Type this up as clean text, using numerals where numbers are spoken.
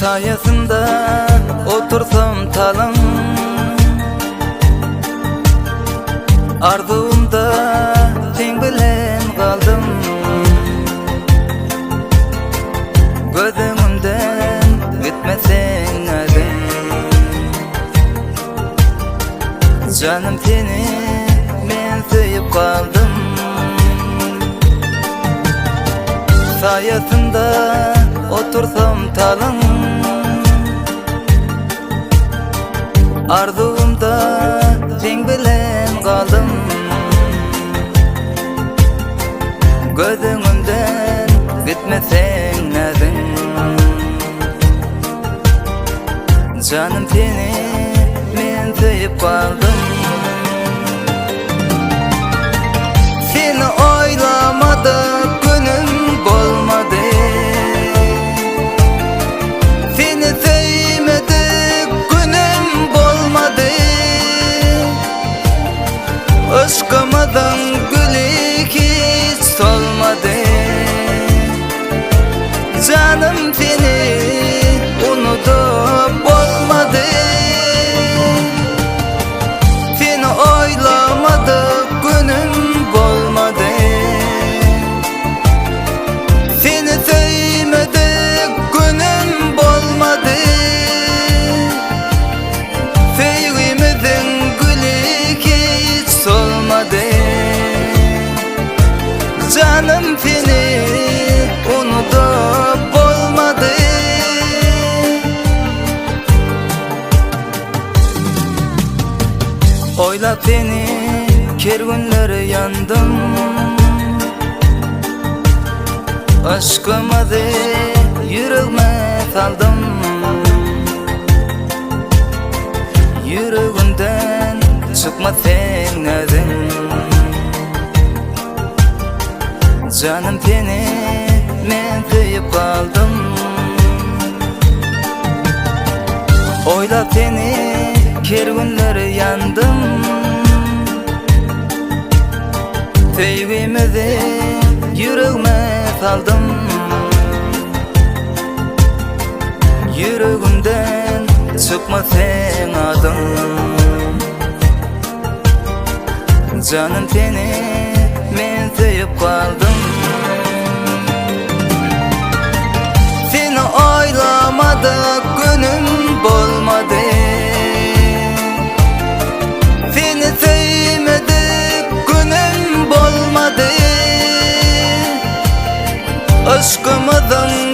sayesinde otursam talın, arzumda sen bilen kaldım. Gözümden gitmesen adın, canım seni men sevip kaldım. Sayesinde otursam talın, arzumda sen bilen kaldım. Gözümden gitmesen adın, canım seni men sevip kaldım. Seni oylamadım günüm bolmadı, seni sevmedik günüm bolmadı. Aşkımızın gülü hiç solmadı, canım seni unutup olmadı. Seni oylamadık günüm bolmadı, seni sevmedik günüm bolmadı. Sevgimizin gülü hiç solmadı, canım seni unutup olmadı. Oylap seni ker günleri yandım, aşkımızı yüreğime saldım. Yüreğimden çıkmasın adın, canım seni men sevip kaldım. Oylap seni ker günleri yandım, sevgimizi yüreğime saldım. Yüreğimden çıkmasın adın, canım seni men sevip kaldım. Seni oylamadık günüm bolmadı, seni sevmedik günüm bolmadı. Aşkımızın